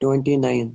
29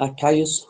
28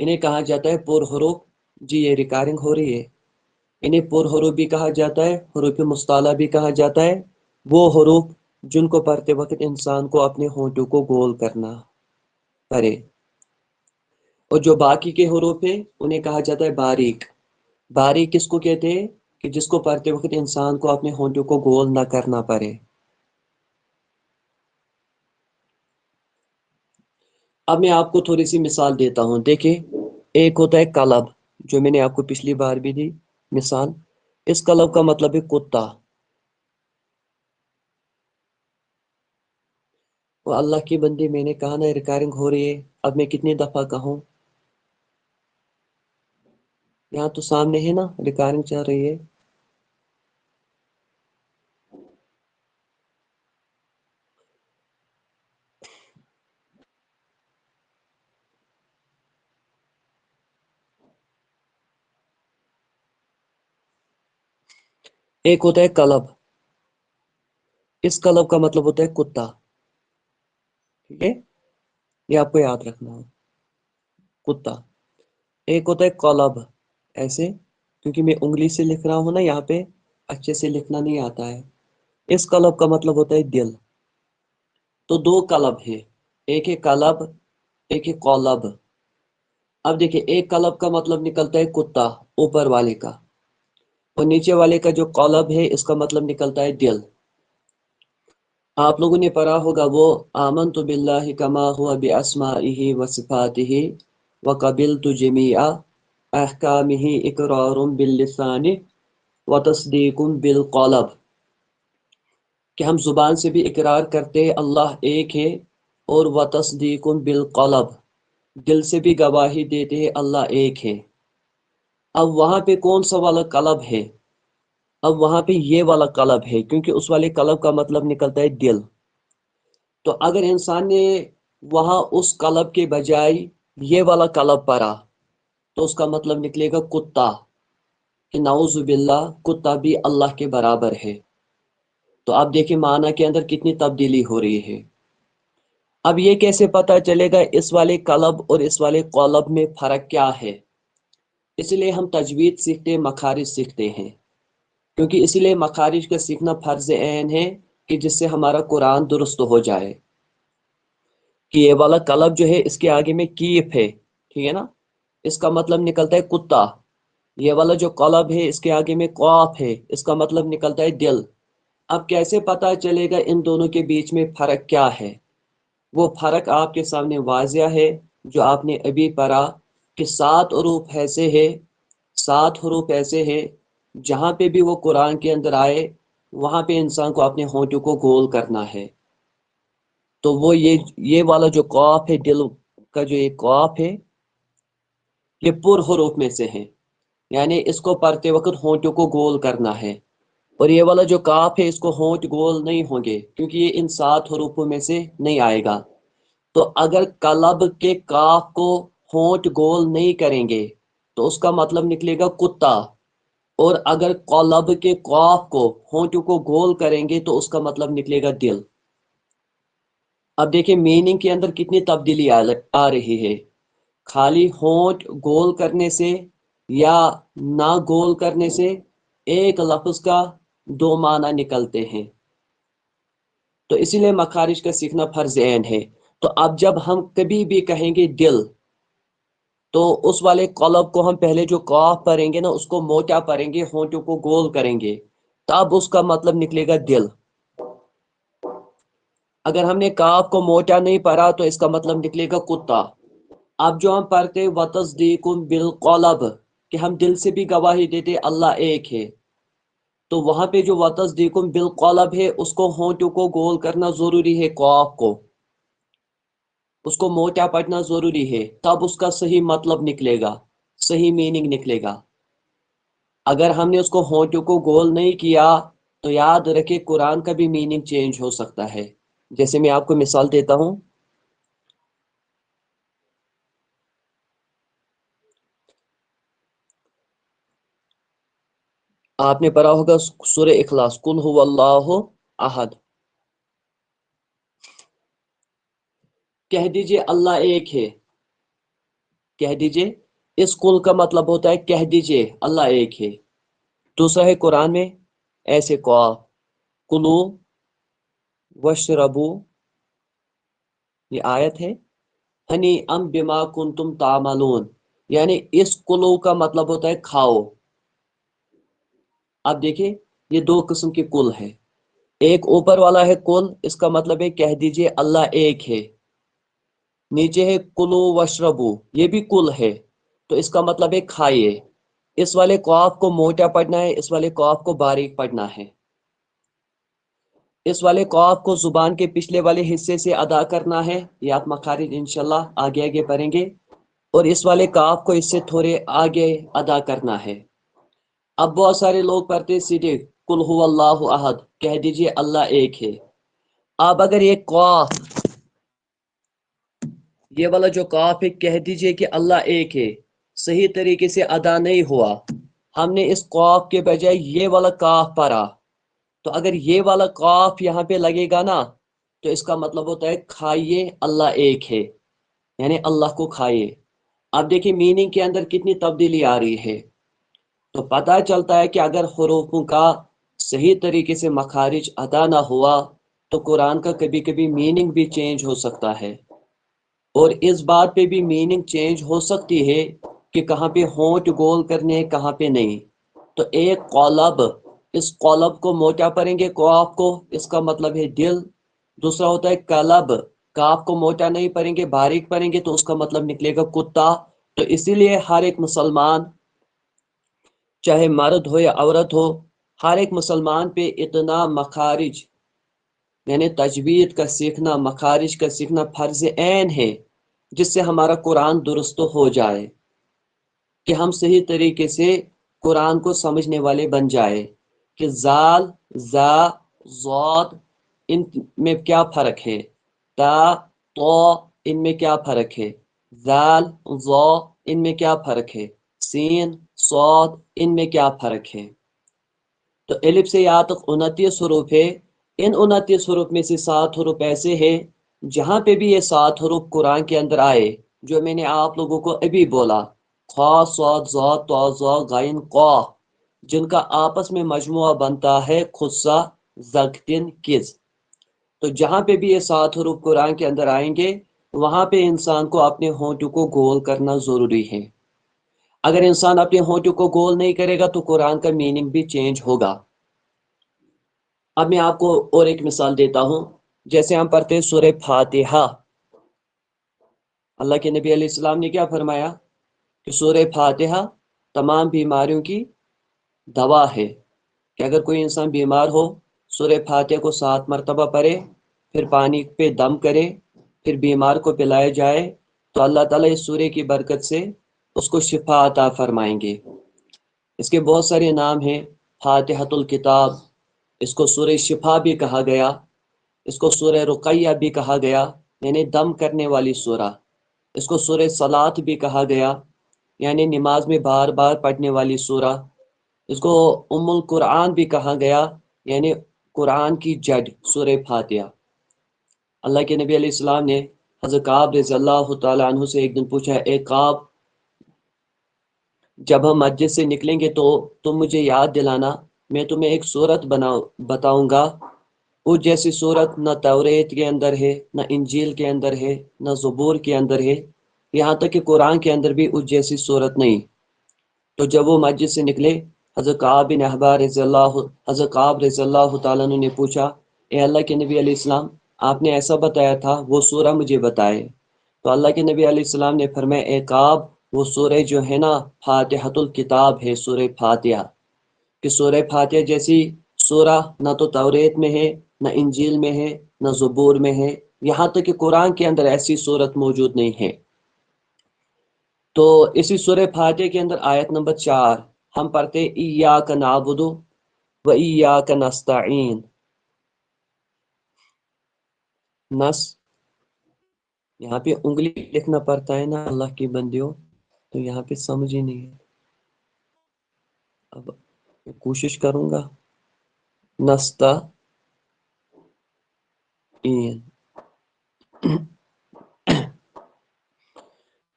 انہیں کہا جاتا ہے پر حروف. جی یہ ریکارڈنگ ہو رہی ہے. انہیں پر حروف بھی کہا جاتا ہے، حروف مصطلح بھی کہا جاتا ہے. وہ حروف جن کو پڑھتے وقت انسان کو اپنے ہونٹوں کو گول کرنا پڑے. اور جو باقی کے حروف ہیں انہیں کہا جاتا ہے باریک. باریک کس کو کہتے ہیں؟ کہ جس کو پڑھتے وقت انسان کو اپنے ہونٹوں کو گول نہ کرنا پڑے. اب میں آپ کو تھوڑی سی مثال دیتا ہوں. دیکھیں، ایک ہوتا ہے کلب، جو میں نے آپ کو پچھلی بار بھی دی مثال. اس کلب کا مطلب ہے کتا. وہ اللہ کی بندی، میں نے کہا نا ریکارڈنگ ہو رہی ہے. اب میں کتنی دفعہ کہوں؟ یہاں تو سامنے ہے نا ریکارڈنگ چل رہی ہے. ایک ہوتا ہے کلب. اس کلب کا مطلب ہوتا ہے کتا. ٹھیک ہے، یہ آپ کو یاد رکھنا ہے، کتا. ایک ہوتا ہے کلب، ایسے، کیونکہ میں انگلی سے لکھ رہا ہوں نا یہاں پہ، اچھے سے لکھنا نہیں آتا ہے. اس کلب کا مطلب ہوتا ہے دل. تو دو کلب ہے، ایک ہے کلب، ایک ہے قلب. اب دیکھیں، ایک کلب کا مطلب نکلتا ہے کتا، اوپر والے کا. اور نیچے والے کا جو قلب ہے اس کا مطلب نکلتا ہے دل. آپ لوگوں نے پڑھا ہوگا وہ آمنت باللہ کما ہوا باسمائہ وصفاتہ وقبلت جمیع احکامہ اقرار باللسان وتصدیق بالقلب. کہ ہم زبان سے بھی اقرار کرتے ہیں اللہ ایک ہے، اور وتصدیق بالقلب، دل سے بھی گواہی دیتے ہیں اللہ ایک ہے. اب وہاں پہ کون سا والا قلب ہے؟ اب وہاں پہ یہ والا قلب ہے، کیونکہ اس والے قلب کا مطلب نکلتا ہے دل. تو اگر انسان نے وہاں اس قلب کے بجائے یہ والا قلب پڑھا تو اس کا مطلب نکلے گا کتا، کہ نعوذ باللہ کتا بھی اللہ کے برابر ہے. تو آپ دیکھیں معنی کے اندر کتنی تبدیلی ہو رہی ہے. اب یہ کیسے پتا چلے گا اس والے قلب اور اس والے قلب میں فرق کیا ہے؟ اس لیے ہم تجوید سیکھتے، مخارج سیکھتے ہیں. کیونکہ اسی لیے مخارج کا سیکھنا فرض عین ہے، کہ جس سے ہمارا قرآن درست ہو جائے. کہ یہ والا قلب جو ہے اس کے آگے میں کیف ہے، ٹھیک ہے نا، اس کا مطلب نکلتا ہے کتا. یہ والا جو قلب ہے اس کے آگے میں قاف ہے، اس کا مطلب نکلتا ہے دل. اب کیسے پتا چلے گا ان دونوں کے بیچ میں فرق کیا ہے؟ وہ فرق آپ کے سامنے واضح ہے، جو آپ نے ابھی پڑھا، کہ 7 حروف ایسے ہے، 7 حروف ایسے ہے جہاں پہ بھی وہ قرآن کے اندر آئے وہاں پہ انسان کو اپنے ہونٹوں کو گول کرنا ہے. تو وہ یہ والا جو قاف ہے، دل کا جو یہ قاف ہے، یہ پر حروف میں سے ہے، یعنی اس کو پڑھتے وقت ہونٹوں کو گول کرنا ہے. اور یہ والا جو کاف ہے اس کو ہونٹ گول نہیں ہوں گے، کیونکہ یہ ان 7 حروفوں میں سے نہیں آئے گا. تو اگر قلب کے کاف کو ہونٹ گول نہیں کریں گے تو اس کا مطلب نکلے گا کتا. اور اگر قلب کے قاف کو ہونٹوں کو گول کریں گے تو اس کا مطلب نکلے گا دل. اب دیکھیں میننگ کے اندر کتنی تبدیلی آ رہی ہے. خالی ہونٹ گول کرنے سے یا نہ گول کرنے سے ایک لفظ کا 2 معنی نکلتے ہیں. تو اسی لیے مخارج کا سیکھنا فرض عین ہے. تو اب جب ہم کبھی بھی کہیں گے دل، تو اس والے قلب کو ہم پہلے جو قاف پڑھیں گے نا اس کو موٹا پڑھیں گے، ہونٹوں کو گول کریں گے، تب اس کا مطلب نکلے گا دل. اگر ہم نے کاف کو موٹا نہیں پڑھا تو اس کا مطلب نکلے گا کتا. اب جو ہم پڑھتے وتصدیق بالقلب، کہ ہم دل سے بھی گواہی دیتے اللہ ایک ہے، تو وہاں پہ جو وتصدیق بالقلب ہے اس کو ہونٹوں کو گول کرنا ضروری ہے، قاف کو اس کو موٹا پڑھنا ضروری ہے، تب اس کا صحیح مطلب نکلے گا، صحیح میننگ نکلے گا. اگر ہم نے اس کو ہونٹوں کو گول نہیں کیا تو یاد رکھے قرآن کا بھی میننگ چینج ہو سکتا ہے. جیسے میں آپ کو مثال دیتا ہوں. آپ نے پڑھا ہوگا سورہ اخلاص، قل هو اللہ احد. کہہ دیجئے اللہ ایک ہے. کہہ دیجئے، اس کل کا مطلب ہوتا ہے کہہ دیجئے اللہ ایک ہے۔ دوسرا ہے قرآن میں ایسے قاف، کلو وشربو، یہ آیت ہے، ہنی ام بما کنتم تعملون، یعنی اس کلو کا مطلب ہوتا ہے کھاؤ۔ اب دیکھیں یہ دو قسم کی کل ہے، ایک اوپر والا ہے کل، اس کا مطلب ہے کہہ دیجئے اللہ ایک ہے۔ نیچے ہے کلو وشربو، یہ بھی کل ہے، تو اس کا مطلب ہے کھائیے۔ اس والے قاف کو موٹا پڑھنا ہے، اس والے قاف کو باریک پڑھنا ہے۔ اس والے قاف کو زبان کے پچھلے والے حصے سے ادا کرنا ہے، یہ آپ مخارج انشاءاللہ آگے آگے پڑھیں گے، اور اس والے قاف کو اس سے تھوڑے آگے ادا کرنا ہے۔ اب بہت سارے لوگ پڑھتے سیدھے قل هو اللہ احد، کہہ دیجئے اللہ ایک ہے۔ اب اگر یہ قاف، یہ والا جو قاف ہے کہہ دیجئے کہ اللہ ایک ہے، صحیح طریقے سے ادا نہیں ہوا، ہم نے اس قاف کے بجائے یہ والا قاف پڑھا، تو اگر یہ والا قاف یہاں پہ لگے گا نا، تو اس کا مطلب ہوتا ہے کھائیے اللہ ایک ہے، یعنی اللہ کو کھائیے۔ اب دیکھیں میننگ کے اندر کتنی تبدیلی آ رہی ہے، تو پتہ چلتا ہے کہ اگر حروفوں کا صحیح طریقے سے مخارج ادا نہ ہوا تو قرآن کا کبھی کبھی میننگ بھی چینج ہو سکتا ہے، اور اس بات پہ بھی میننگ چینج ہو سکتی ہے کہ کہاں پہ ہونٹ گول کرنے ہیں کہاں پہ نہیں۔ تو ایک قلب، اس قلب کو موٹا پڑھیں گے قاف کو، اس کا مطلب ہے دل۔ دوسرا ہوتا ہے قلب، کاف کو موٹا نہیں پڑھیں گے باریک پڑھیں گے تو اس کا مطلب نکلے گا کتا۔ تو اسی لیے ہر ایک مسلمان، چاہے مرد ہو یا عورت ہو، ہر ایک مسلمان پہ اتنا مخارج یعنی تجوید کا سیکھنا، مخارج کا سیکھنا فرض عین ہے، جس سے ہمارا قرآن درست ہو جائے، کہ ہم صحیح طریقے سے قرآن کو سمجھنے والے بن جائے، کہ زال، زا، ضاد، ان میں کیا فرق ہے، تا، تو، ان میں کیا فرق ہے، زال، ضا، ان میں کیا فرق ہے، سین، صاد، ان میں کیا فرق ہے۔ تو الف سے یہاں تک 29 حروف ہے، ان 29 حروف میں سے 7 حروف ایسے ہیں جہاں پہ بھی یہ 7 حروف قرآن کے اندر آئے جو میں نے آپ لوگوں کو ابھی بولا، خا، صاد، ضا، طا، ظا، غین، قاف، جن کا آپس میں مجموعہ بنتا ہے خصا، زگتن، کز۔ تو جہاں پہ بھی یہ 7 حروف قرآن کے اندر آئیں گے وہاں پہ انسان کو اپنے ہونٹوں کو گول کرنا ضروری ہے۔ اگر انسان اپنے ہونٹوں کو گول نہیں کرے گا تو قرآن کا میننگ بھی چینج ہوگا۔ اب میں آپ کو اور ایک مثال دیتا ہوں، جیسے ہم پڑھتے ہیں سورہ فاتحہ، اللہ کے نبی علیہ السلام نے کیا فرمایا کہ سورہ فاتحہ تمام بیماریوں کی دوا ہے، کہ اگر کوئی انسان بیمار ہو سورہ فاتحہ کو 7 مرتبہ پڑھے، پھر پانی پہ دم کرے، پھر بیمار کو پلایا جائے، تو اللہ تعالیٰ اس سورہ کی برکت سے اس کو شفا عطا فرمائیں گے۔ اس کے بہت سارے نام ہیں، فاتحۃ الکتاب، اس کو سورہ شفا بھی کہا گیا، اس کو سورہ رقیہ بھی کہا گیا، یعنی دم کرنے والی سورہ، اس کو سورہ صلاۃ بھی کہا گیا، یعنی نماز میں بار بار پڑھنے والی سورہ، اس کو ام القرآن بھی کہا گیا، یعنی قرآن کی جڑ سورہ فاتحہ۔ اللہ کے نبی علیہ السلام نے حضرت کعب رضی اللہ تعالیٰ عنہ سے ایک دن پوچھا، اے کعب، جب ہم مسجد سے نکلیں گے تو تم مجھے یاد دلانا، میں تمہیں ایک سورت بتاؤں گا، وہ جیسی سورت نہ توریت کے اندر ہے، نہ انجیل کے اندر ہے، نہ زبور کے اندر ہے، یہاں تک کہ قرآن کے اندر بھی اس جیسی سورت نہیں۔ تو جب وہ مسجد سے نکلے، حضرت کعب رضی اللہ تعالیٰ عنہ نے پوچھا، اے اللہ کے نبی علیہ السلام، آپ نے ایسا بتایا تھا، وہ سورہ مجھے بتائے۔ تو اللہ کے نبی علیہ السلام نے فرمایا، اے کعب، وہ سورہ جو ہے نا فاتحۃ الکتاب ہے، سورہ فاتحہ، کہ سورہ فاتحہ جیسی سورہ نہ تو توریت میں ہے، نہ انجیل میں ہے، نہ زبور میں ہے، یہاں تک کہ قرآن کے اندر ایسی سورت موجود نہیں ہے۔ تو اسی سورہ فاتحہ کے اندر آیت نمبر 4 ہم پڑھتے ایاک نعبد و ایاک نستعین، نس، یہاں پہ انگلی لکھنا پڑتا ہے نا اللہ کی بندیوں، تو یہاں پہ سمجھ ہی نہیں ہے، اب کوشش کروں گا، نستعین،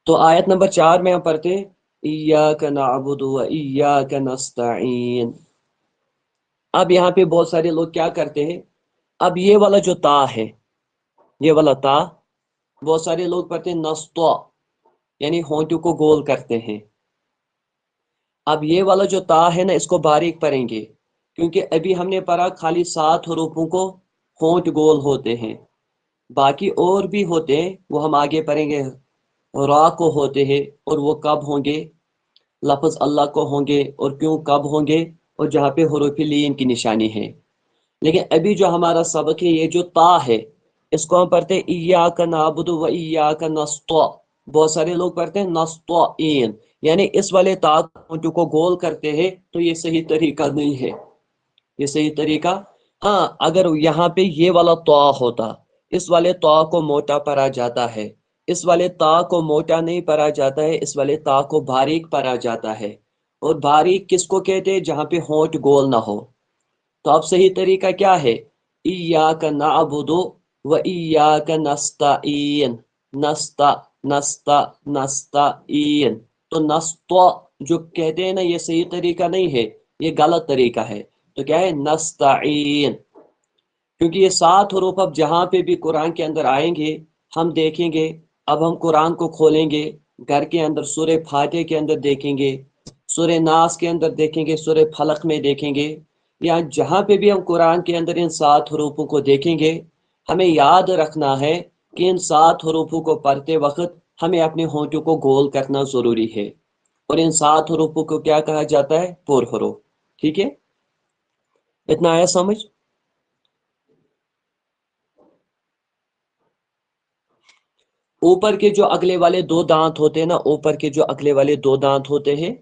تو آیت نمبر 4 میں ہم پڑھتے ہیں ایاک نعبد و ایاک نستعین۔ اب یہاں پہ بہت سارے لوگ کیا کرتے ہیں، اب یہ والا جو تا ہے، یہ والا تا بہت سارے لوگ پڑھتے ہیں نستو، یعنی ہونٹوں کو گول کرتے ہیں۔ اب یہ والا جو تا ہے نا، اس کو باریک پڑھیں گے، کیونکہ ابھی ہم نے پڑھا خالی 7 حروفوں کو ہونٹ گول ہوتے ہیں، باقی اور بھی ہوتے ہیں، وہ ہم آگے پڑھیں گے۔ را کو ہوتے ہیں، اور وہ کب ہوں گے، لفظ اللہ کو ہوں گے، اور کیوں کب ہوں گے، اور جہاں پہ حروف لین کی نشانی ہے۔ لیکن ابھی جو ہمارا سبق ہے، یہ جو تا ہے، اس کو ہم پڑھتے ہیں ایاک نعبد و ایاک نستعین۔ بہت سارے لوگ پڑھتے ہیں نستعین، یعنی اس والے تا کو گول کرتے ہیں، تو یہ صحیح طریقہ نہیں ہے، یہ صحیح طریقہ۔ ہاں، اگر یہاں پہ یہ والا تا ہوتا، اس والے تا کو موٹا پڑھا جاتا ہے، اس والے تا کو موٹا نہیں پڑھا جاتا ہے، اس والے تا کو باریک پڑھا جاتا ہے۔ اور باریک کس کو کہتے ہیں؟ جہاں پہ ہونٹ گول نہ ہو۔ تو اب صحیح طریقہ کیا ہے؟ ایاک نعبد و ایاک نستعین، نستعین۔ تو نستو جو کہتے ہیں نا، یہ صحیح طریقہ نہیں ہے، یہ غلط طریقہ ہے۔ تو کیا ہے؟ نستعین۔ کیونکہ یہ 7 حروف اب جہاں پہ بھی قرآن کے اندر آئیں گے، ہم دیکھیں گے۔ اب ہم قرآن کو کھولیں گے، گھر کے اندر سورہ فاتحہ کے اندر دیکھیں گے، سورہ ناس کے اندر دیکھیں گے، سورہ فلق میں دیکھیں گے، یا جہاں پہ بھی ہم قرآن کے اندر ان 7 حروفوں کو دیکھیں گے، ہمیں یاد رکھنا ہے کہ ان 7 حروفوں کو پڑھتے وقت ہمیں اپنے ہونٹوں کو گول کرنا ضروری ہے، اور ان 7 حروفوں کو کیا کہا جاتا ہے؟ پر حروف۔ ٹھیک ہے، اتنا آیا سمجھ؟ اوپر کے جو اگلے والے 2 دانت ہوتے ہیں نا، اوپر کے جو اگلے والے 2 دانت ہوتے ہیں،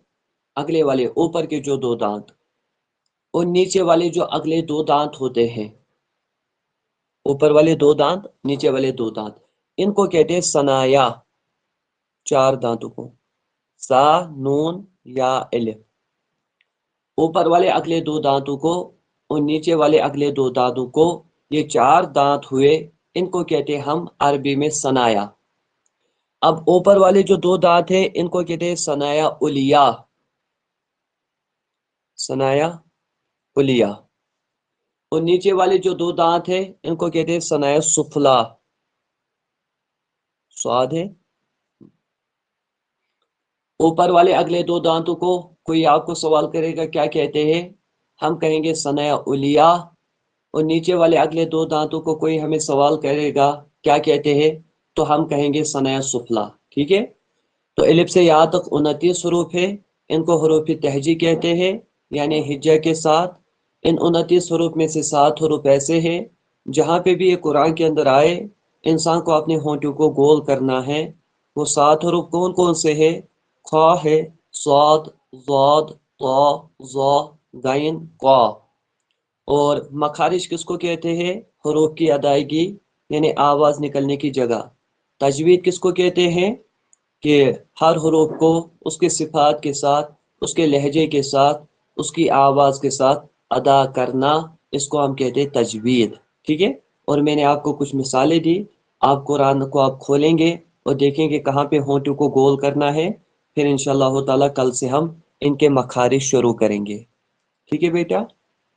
اگلے والے اوپر کے جو 2 دانت، اور نیچے والے جو اگلے 2 دانت ہوتے ہیں، اوپر والے 2 دانت، نیچے والے 2 دانت، ان کو کہتے ہیں ثنایا، 4 دانتوں کو، سا، نون، یا، الف۔ اوپر والے اگلے 2 دانتوں کو اور نیچے والے اگلے 2 دانتوں کو، یہ 4 دانت ہوئے، ان کو کہتے ہیں ہم عربی میں ثنایا۔ اب اوپر والے جو 2 دانت ہیں، ان کو کہتے ہیں ثنایا علیا، ثنایا علیا۔ اور نیچے والے جو 2 دانت ہیں، ان کو کہتے ہیں ثنایا سفلا، سواد ہے۔ اوپر والے اگلے 2 دانتوں کو کوئی آپ کو سوال کرے گا کیا کہتے ہیں، ہم کہیں گے ثنایا علیا۔ اور نیچے والے اگلے 2 دانتوں کو کوئی ہمیں سوال کرے گا کیا کہتے ہیں، تو ہم کہیں گے ثنایا سفلا۔ ٹھیک ہے، تو الف سے یا تک 29 حروف ہے، ان کو حروف تہجی کہتے ہیں، یعنی ہجا کے ساتھ۔ ان 29 حروف میں سے 7 حروف ایسے ہیں، جہاں پہ بھی یہ قرآن کے اندر آئے، انسان کو اپنے ہونٹوں کو گول کرنا ہے۔ وہ 7 حروف کون کون سے ہیں؟ خا ہے، صاد، ضاد، طا، ظا، غین، قاف۔ اور مخارج کس کو کہتے ہیں؟ حروف کی ادائیگی، یعنی آواز نکلنے کی جگہ۔ تجوید کس کو کہتے ہیں؟ کہ ہر حروف کو اس کے صفات کے ساتھ، اس کے لہجے کے ساتھ، اس کی آواز کے ساتھ ادا کرنا، اس کو ہم کہتے ہیں تجوید۔ ٹھیک ہے، اور میں نے آپ کو کچھ مثالیں دی، آپ قرآن کو آپ کھولیں گے اور دیکھیں گے کہاں پہ ہونٹوں کو گول کرنا ہے، پھر انشاءاللہ تعالیٰ کل سے ہم ان کے مخارج شروع کریں گے۔ ٹھیک ہے بیٹا،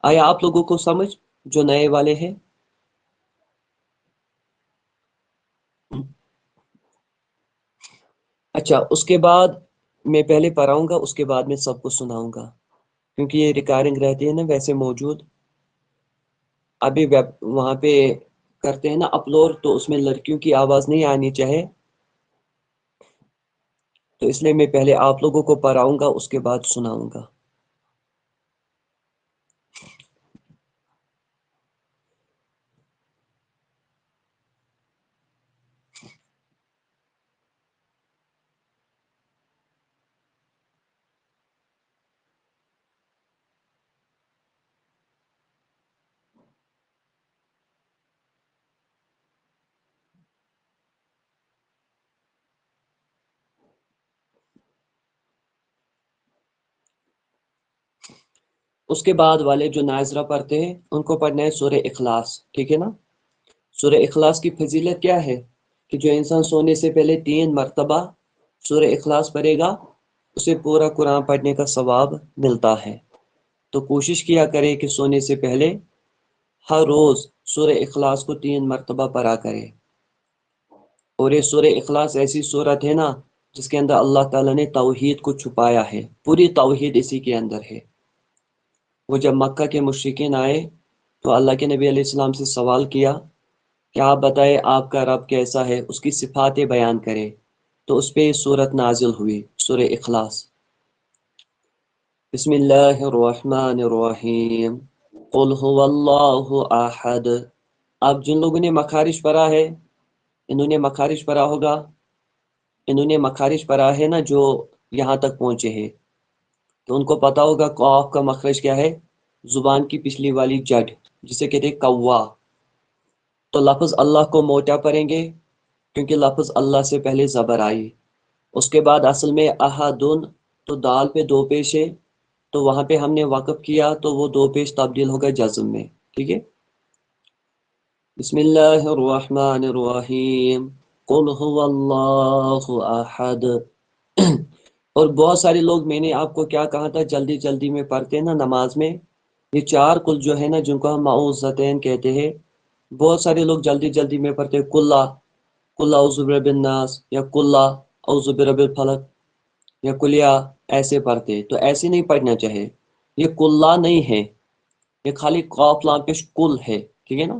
آیا آپ لوگوں کو سمجھ، جو نئے والے ہیں؟ اچھا، اس کے بعد میں پہلے پڑھاؤں گا، اس کے بعد میں سب کو سناؤں گا، کیونکہ یہ ریکارڈنگ رہتی ہے نا ویسے موجود، ابھی وہاں پہ کرتے ہیں نا اپلوڈ، تو اس میں لڑکیوں کی آواز نہیں آنی چاہے، تو اس لیے میں پہلے آپ لوگوں کو پڑھاؤں گا، اس کے بعد سناؤں گا۔ اس کے بعد والے جو ناظرہ پڑھتے ہیں، ان کو پڑھنا ہے سورہ اخلاص۔ ٹھیک ہے نا؟ سورہ اخلاص کی فضیلت کیا ہے؟ کہ جو انسان سونے سے پہلے 3 مرتبہ سورہ اخلاص پڑھے گا اسے پورا قرآن پڑھنے کا ثواب ملتا ہے۔ تو کوشش کیا کرے کہ سونے سے پہلے ہر روز سورہ اخلاص کو 3 مرتبہ پڑھا کرے۔ اور یہ سورہ اخلاص ایسی صورت ہے نا جس کے اندر اللہ تعالیٰ نے توحید کو چھپایا ہے، پوری توحید اسی کے اندر ہے۔ وہ جب مکہ کے مشرکین آئے تو اللہ کے نبی علیہ السلام سے سوال کیا کہ آپ بتائیں آپ کا رب کیسا ہے، اس کی صفاتیں بیان کریں، تو اس پہ یہ صورت نازل ہوئی، سورہ اخلاص۔ بسم اللہ الرحمن الرحیم، قل هو اللہ احد۔ اب جن لوگوں نے مخارج پڑھا ہے، انہوں نے مخارج پڑھا ہوگا، انہوں نے مخارج پڑھا ہے نا جو یہاں تک پہنچے ہیں، تو ان کو پتا ہوگا قاف کا مخرج کیا ہے، زبان کی پچھلی والی جڑ جسے کہتے ہیں کوا۔ تو لفظ اللہ کو موٹا پڑھیں گے کیونکہ لفظ اللہ سے پہلے زبر آئی۔ اس کے بعد اصل میں احدن، تو دال پہ 2 پیش ہے، تو وہاں پہ ہم نے وقف کیا تو وہ 2 پیش تبدیل ہوگا جزم میں، ٹھیک ہے۔ بسم اللہ الرحمن الرحیم، قل هو اللہ احد۔ اور بہت سارے لوگ، میں نے آپ کو کیا کہا تھا، جلدی جلدی میں پڑھتے ہیں نا نماز میں، یہ 4 کل جو ہے نا جن کو ہم معوذتین کہتے ہیں، بہت سارے لوگ جلدی جلدی میں پڑھتے ہیں کل اعوذ برب الناس، یا کل اعوذ برب الفلق، یا کلیا، ایسے پڑھتے، تو ایسے نہیں پڑھنا چاہے۔ یہ کلا نہیں ہے، یہ خالی قاف لام پیش کل ہے، ٹھیک ہے نا۔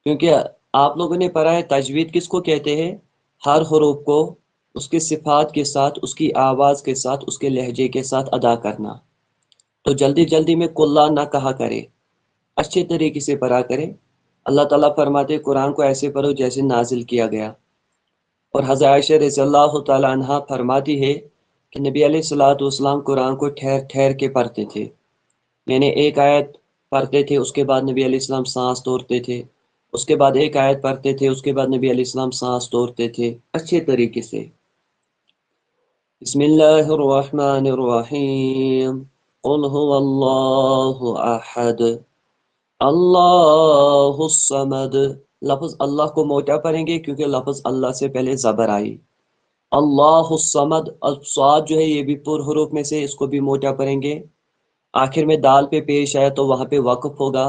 کیونکہ آپ لوگوں نے پڑھا ہے تجوید کس کو کہتے ہیں، ہر حروف کو اس کے صفات کے ساتھ، اس کی آواز کے ساتھ، اس کے لہجے کے ساتھ ادا کرنا۔ تو جلدی جلدی میں کلا نہ کہا کرے، اچھے طریقے سے پڑھا کرے۔ اللہ تعالیٰ فرماتے قرآن کو ایسے پڑھو جیسے نازل کیا گیا۔ اور حضرت عائشہ رضی اللہ تعالیٰ عنہا فرماتی ہے کہ نبی علیہ الصلوۃ والسلام قرآن کو ٹھہر ٹھہر کے پڑھتے تھے، یعنی ایک آیت پڑھتے تھے، اس کے بعد نبی علیہ السلام سانس توڑتے تھے، اس کے بعد ایک آیت پڑھتے تھے، اس کے بعد نبی علیہ السلام سانس توڑتے تھے، اچھے طریقے سے۔ بسم اللہ الرحمن الرحیم، قل هو اللہ احد اللہ الصمد۔ لفظ اللہ کو موٹا پڑھیں گے کیونکہ لفظ اللہ سے پہلے زبر آئی۔ اللہ الصمد، الصاد جو ہے یہ بھی پر حروف میں سے، اس کو بھی موٹا پڑھیں گے۔ آخر میں دال پہ پیش آیا تو وہاں پہ وقف ہوگا،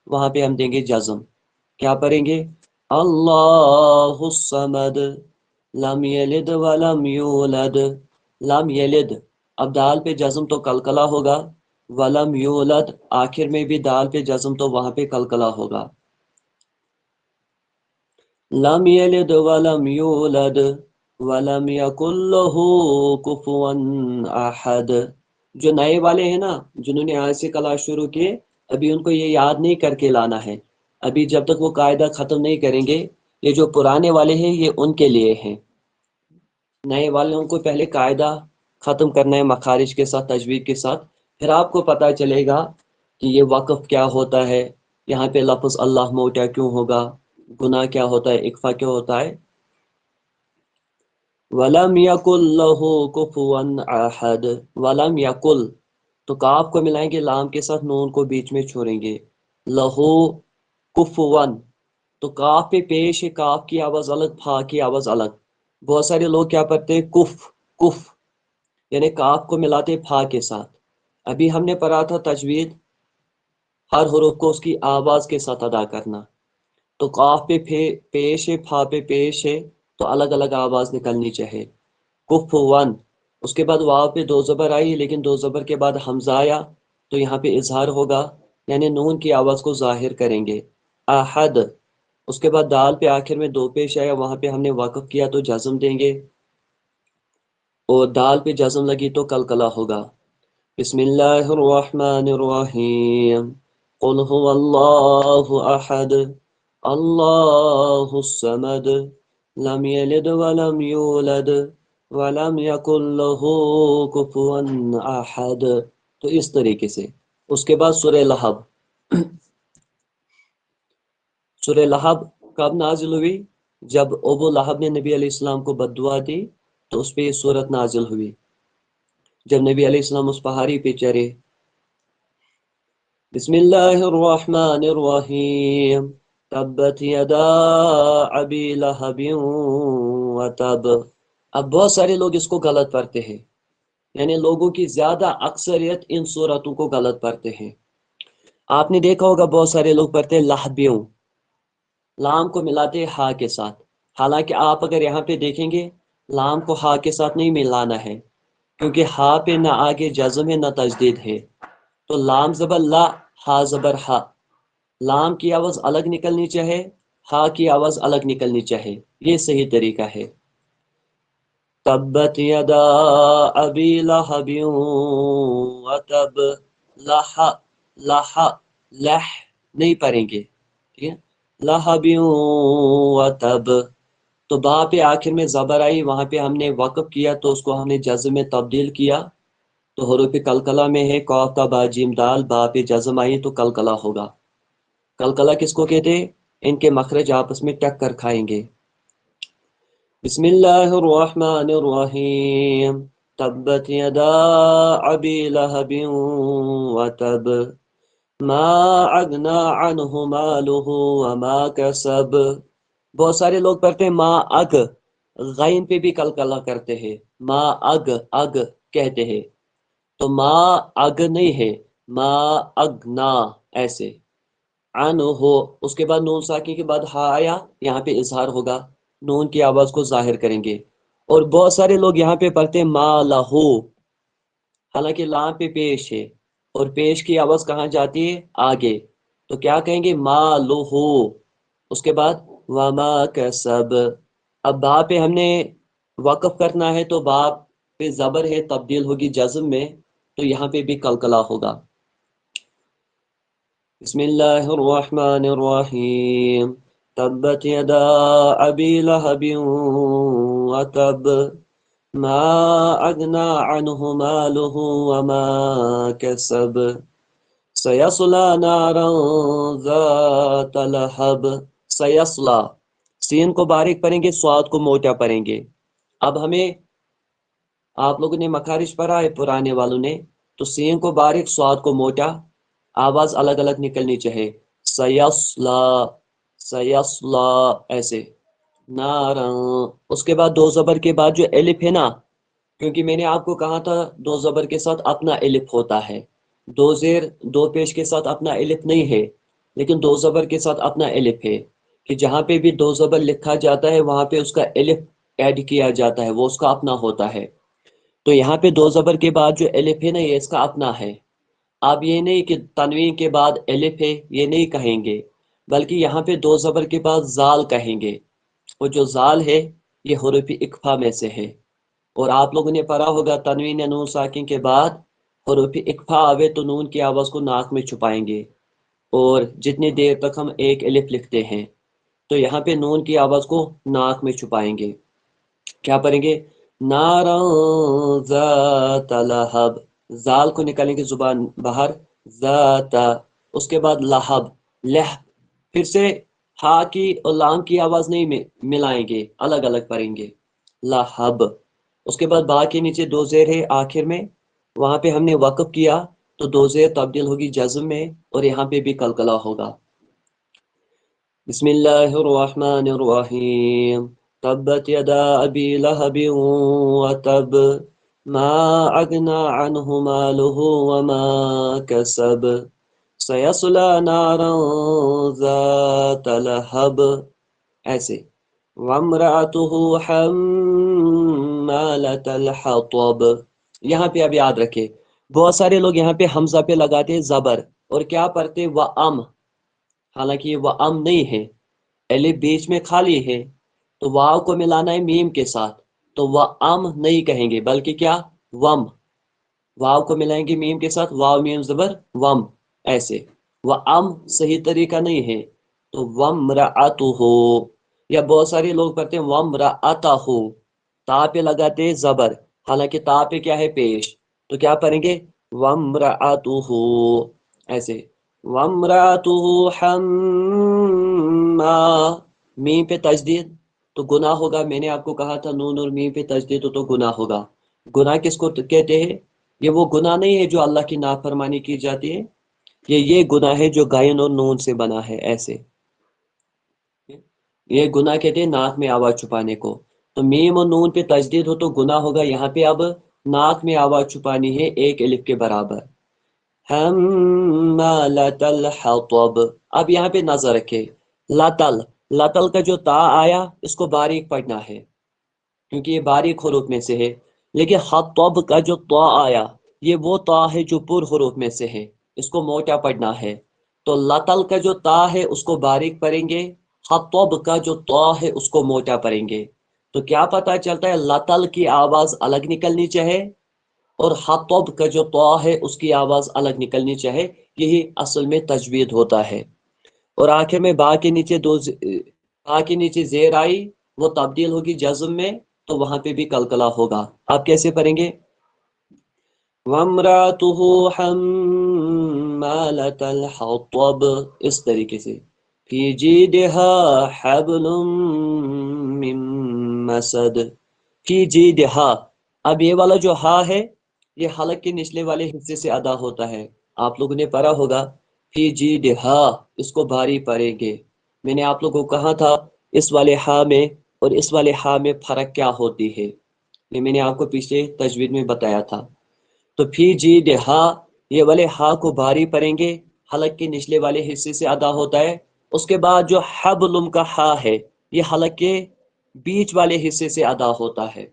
وہاں پہ ہم دیں گے جزم۔ کیا پڑھیں گے، اللہ الصمد لم یلد ولم یولد۔ لم یلد، اب دال پہ جزم تو قلقلہ ہوگا، ولم یولد، آخر میں بھی دال پہ جزم تو وہاں پہ قلقلہ ہوگا۔ لم یلد ولم یولد ولم یکن لہ کفوا احد۔ جو نئے والے ہیں نا، جنہوں نے آج سے کلاس شروع کیے، ابھی ان کو یہ یاد نہیں کر کے لانا ہے، ابھی جب تک وہ قاعدہ ختم نہیں کریں گے۔ یہ جو پرانے والے ہیں یہ ان کے لیے ہیں، نئے والوں کو پہلے قاعدہ ختم کرنا ہے مخارج کے ساتھ، تجوید کے ساتھ، پھر آپ کو پتہ چلے گا کہ یہ وقف کیا ہوتا ہے، یہاں پہ لفظ اللہ موٹا کیوں ہوگا، گناہ کیا ہوتا ہے، اقفا کیا ہوتا ہے۔ وَلَمْ يَكُنْ لَهُ كُفُوًا أَحَدٌ، وَلَمْ يَكُنْ، تو کاف کو ملائیں گے لام کے ساتھ، نون کو بیچ میں چھوڑیں گے، لہو کفون، تو کاف پہ پیش ہے، کاف کی آواز الگ، پھا کی آواز الگ۔ بہت سارے لوگ کیا پڑھتے ہیں، کف کف، یعنی کاف کو ملاتے پھا کے ساتھ۔ ابھی ہم نے پڑھا تھا تجوید، ہر حروف کو اس کی آواز کے ساتھ ادا کرنا۔ تو قاف پہ پیش ہے، پھا پہ پیش ہے، تو الگ الگ آواز نکلنی چاہے۔ کفون، اس کے بعد واو پہ 2 زبر آئی، لیکن 2 زبر کے بعد حمزہ آیا تو یہاں پہ اظہار ہوگا، یعنی نون کی آواز کو ظاہر کریں گے۔ احد، اس کے بعد دال پہ آخر میں 2 پیش آیا، وہاں پہ ہم نے وقف کیا تو جزم دیں گے، اور دال پہ جزم لگی تو قلقلہ ہوگا۔ بسم اللہ الرحمن الرحیم، قل هو اللہ احد اللہ الصمد لم یلد ولم یولد ولم یکن لہ کفوا احد۔ تو اس طریقے سے۔ اس کے بعد سورہ لہب۔ سورہ لہب کب نازل ہوئی، جب ابو لہب نے نبی علیہ السلام کو بد دعا دی تو اس پہ یہ سورت نازل ہوئی، جب نبی علیہ السلام اس پہاڑی پہ چڑھے۔ بسم اللہ الرحمن الرحیم، تبت یدا ابی لہب وتب۔ اب بہت سارے لوگ اس کو غلط پڑھتے ہیں، یعنی لوگوں کی زیادہ اکثریت ان صورتوں کو غلط پڑھتے ہیں۔ آپ نے دیکھا ہوگا بہت سارے لوگ پڑھتے ہیں لہبیوں، لام کو ملاتے ہیں ہا کے ساتھ، حالانکہ آپ اگر یہاں پہ دیکھیں گے لام کو ہا کے ساتھ نہیں ملانا ہے، کیونکہ ہا پہ نہ آگے جزم ہے نہ تجدید ہے، تو لام زبر لا، ہا زبر ہا، لام کی آواز الگ نکلنی چاہے، ہا کی آواز الگ نکلنی چاہے، یہ صحیح طریقہ ہے۔ تبت یدا ابی لہب وتب، لہ لہ لہ نہیں پڑھیں گے، ٹھیک ہے، لہب وتب، تو با پہ آخر میں زبر آئی، وہاں پہ ہم نے وقف کیا تو اس کو ہم نے جزم میں تبدیل کیا، تو حروف قلقلہ میں ہے قاف تا با جیم دال، با پہ جزم آئی تو قلقلہ ہوگا۔ قلقلہ کس کو کہتے ہیں؟ ان کے مخرج آپس میں ٹک کر کھائیں گے۔ بسم اللہ الرحمن الرحیم، تبت یدا ابی لہب وتب، ما اغنى عنہ مالہ وما کسب۔ بہت سارے لوگ پڑھتے ہیں ما اگ، غین پہ بھی قلقلہ کرتے ہیں، ما اگ اگ کہتے ہیں، تو ما اگ نہیں ہے، ما اگنا ایسے، عنہ ہو، اس کے بعد نون ساکن کے بعد ہا آیا، یہاں پہ اظہار ہوگا، نون کی آواز کو ظاہر کریں گے۔ اور بہت سارے لوگ یہاں پہ پڑھتے ہیں ما لہو، حالانکہ لام پہ پیش ہے، اور پیش کی آواز کہاں جاتی ہے؟ آگے، تو کیا کہیں گے؟ ما لہو، اس کے بعد وما کسب۔ اب با پہ ہم نے وقف کرنا ہے تو با پہ زبر ہے، تبدیل ہوگی جزم میں، تو یہاں پہ بھی قلقلہ ہوگا۔ بسم اللہ الرحمن الرحیم، تبت یدا ابی لہب وتب، ما اغنى عنہ مالہ وما کسب، سیصلی نارا ذات لہب۔ سیصلی، سین کو باریک پڑھیں گے، صاد کو موٹا پڑھیں گے۔ اب ہمیں، آپ لوگوں نے مخارج پڑھا ہے پرانے والوں نے، تو سین کو باریک، صاد کو موٹا، آواز الگ الگ نکلنی چاہے، سیصلا سیصلا ایسے، نارا، اس کے بعد دو زبر کے بعد جو الف ہے نا، کیونکہ میں نے آپ کو کہا تھا دو زبر کے ساتھ اپنا الف ہوتا ہے، دو زیر دو پیش کے ساتھ اپنا الف نہیں ہے، لیکن دو زبر کے ساتھ اپنا الف ہے، کہ جہاں پہ بھی دو زبر لکھا جاتا ہے وہاں پہ اس کا الف ایڈ کیا جاتا ہے، وہ اس کا اپنا ہوتا ہے۔ تو یہاں پہ دو زبر کے بعد جو الف ہے نا، یہ اس کا اپنا ہے۔ آپ یہ نہیں کہ تنوین کے بعد الف ہے یہ نہیں کہیں گے، بلکہ یہاں پہ دو زبر کے بعد زال کہیں گے، اور جو زال ہے یہ حروف اکفا میں سے ہے، اور آپ لوگوں نے پڑھا ہوگا تنوین یا نون ساکن کے بعد حروف اکفا آوے تو نون کی آواز کو ناک میں چھپائیں گے، اور جتنی دیر تک ہم ایک الف لکھتے ہیں تو یہاں پہ نون کی آواز کو ناک میں چھپائیں گے، کیا پڑھیں گے؟ نارا ذات لہب، زال کو نکالیں گے زبان باہر، ذات، اس کے بعد لہب، لہ، پھر سے ہا کی اور لام کی آواز نہیں ملائیں گے، الگ الگ پڑھیں گے، لہب۔ اس کے بعد با کے نیچے دو زیر ہے آخر میں، وہاں پہ ہم نے وقف کیا تو دو زیر تبدیل ہوگی جزم میں، اور یہاں پہ بھی قلقلہ ہوگا۔ بسم اللہ الرحمن الرحیم، تبت یدا ابی لہب وتب، ما اغنى عنہ مالہ وما کسب، سیصلی نارا ذات لہب ایسے، وامرأته حمالة الحطب۔ یہاں پہ اب یاد رکھے، بہت سارے لوگ یہاں پہ حمزہ پہ لگاتے ہیں زبر، اور کیا پڑھتے وَأَم، حالانکہ یہ وَأَم نہیں ہے، الف بیچ میں خالی ہے، تو واو کو ملانا ہے میم کے ساتھ، تو وَأَم نہیں کہیں گے، بلکہ کیا؟ وم، واو کو ملائیں گے میم کے ساتھ، واو میم زبر وم ایسے، وَأَم صحیح طریقہ نہیں ہے، تو وَامْرَأَتُهُ، یا بہت سارے لوگ پڑھتے ہیں وَامْرَأَتَهُ، تا پہ لگاتے ہیں زبر، حالانکہ تا پہ کیا ہے؟ پیش، تو کیا پڑھیں گے؟ وَامْرَأَتُهُ ایسے، وَامْرَأَتُهُ حَمَّا، میم پہ تجدید تو گناہ ہوگا، میں نے آپ کو کہا تھا نون اور میم پہ تجدید تو گناہ ہوگا۔ گناہ کس کو کہتے ہیں؟ یہ وہ گناہ نہیں ہے جو اللہ کی نافرمانی کی جاتی ہے، یہ گناہ ہے جو غین اور نون سے بنا ہے ایسے، یہ گناہ کہتے ہیں ناک میں آواز چھپانے کو۔ تو میم اور نون پہ تجدید ہو تو گناہ ہوگا. یہاں پہ اب ناک میں آواز چھپانی ہے ایک الف کے برابر. حمالۃ الحطب. اب یہاں پہ نظر رکھے. لتل لتل کا جو تا آیا اس کو باریک پڑھنا ہے کیونکہ یہ باریک حروف میں سے ہے. لیکن حطب کا جو تا آیا یہ وہ تا ہے جو پر حروف میں سے ہے, اس کو موٹا پڑھنا ہے. تو لتل کا جو تا ہے اس کو باریک پڑھیں گے, حطب کا جو تا ہے اس کو موٹا پڑھیں گے. تو کیا پتہ چلتا ہے, لتل کی آواز الگ نکلنی چاہے اور حطب کا جو طا ہے اس کی آواز الگ نکلنی چاہے. یہی اصل میں تجوید ہوتا ہے. اور آخر میں با کے نیچے با کے نیچے زیر آئی وہ تبدیل ہوگی جزم میں, تو وہاں پہ بھی قلقلہ ہوگا. آپ کیسے پڑھیں گے؟ وَامْرَأَتُهُ حَمَّالَةَ الْحَطَبِ, اس طریقے سے. فِي جِيدِهَا حَبْلٌ مِّن مَّسَدٍ. فِي جِيدِهَا, اب یہ والا جو ہا ہے یہ حلق کے نچلے والے حصے سے ادا ہوتا ہے. آپ لوگوں نے پڑھا ہوگا فی جیدہا, اس کو بھاری پڑھیں گے. میں نے آپ لوگوں کو کہا تھا اس والے ہا میں اور اس والے ہا میں فرق کیا ہوتی ہے, یہ میں نے آپ کو پچھلے تجوید میں بتایا تھا. تو فی جیدہا, یہ والے ہا کو بھاری پڑھیں گے, حلق کے نچلے والے حصے سے ادا ہوتا ہے. اس کے بعد جو حبلم کا ہا ہے یہ حلق کے بیچ والے حصے سے ادا ہوتا ہے.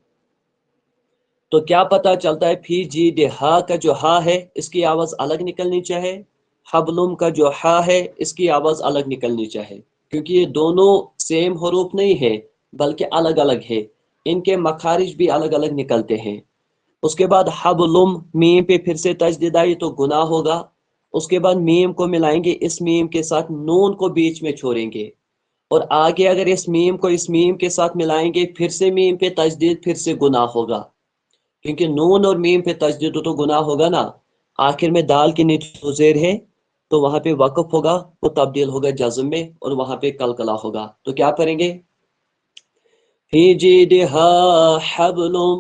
تو کیا پتہ چلتا ہے, فی جیدہا کا جو ہا ہے اس کی آواز الگ نکلنی چاہے, حبلم کا جو ہا ہے اس کی آواز الگ نکلنی چاہے, کیونکہ یہ دونوں سیم حروف نہیں ہے بلکہ الگ الگ ہے, ان کے مخارج بھی الگ الگ نکلتے ہیں. اس کے بعد حبلم, میم پہ پھر سے تجدید آئی تو گناہ ہوگا. اس کے بعد میم کو ملائیں گے اس میم کے ساتھ, نون کو بیچ میں چھوڑیں گے, اور آگے اگر اس میم کو اس میم کے ساتھ ملائیں گے پھر سے میم پہ تجدید, پھر سے گناہ ہوگا, کیونکہ نون اور میم پہ تجدید تو گناہ ہوگا نا. آخر میں دال کے نیچے زیر ہے تو وہاں پہ وقف ہوگا, وہ تبدیل ہوگا جزم میں اور وہاں پہ قلقلہ ہوگا. تو کیا کریں گے؟ فی جیدہا حبلم,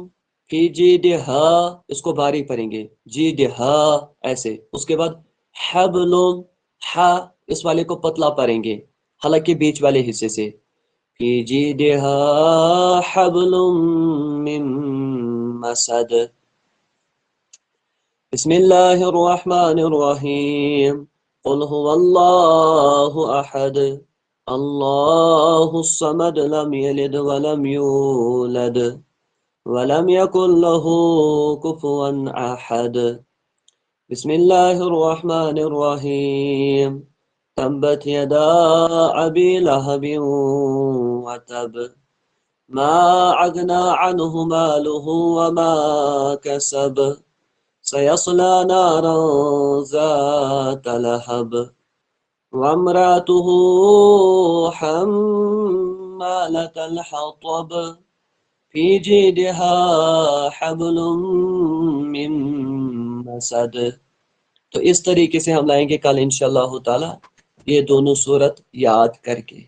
فی جیدہا, اس کو بھاری پڑھیں گے, جیدہا ایسے. اس کے بعد حبلم, ہا اس والے کو پتلا پڑھیں گے حلق کے بیچ والے حصے سے. فی جیدہا حبل من مسد. بسم اللہ الرحمن الرحیم. قل هو اللہ احد اللہ الصمد لم یلد ولم یولد ولم یکن له کفوا احد. بسم اللہ الرحمن الرحیم. تبت یدا ابی لہب وتب ما اغنى عنه ماله وما كسب سيصلى نارا ذات لهب وامرأته حمالة الحطب في جيدها حبل من مسد. تو اس طریقے سے ہم لائیں گے کل انشاءاللہ تعالی یہ دونوں صورت یاد کر کے.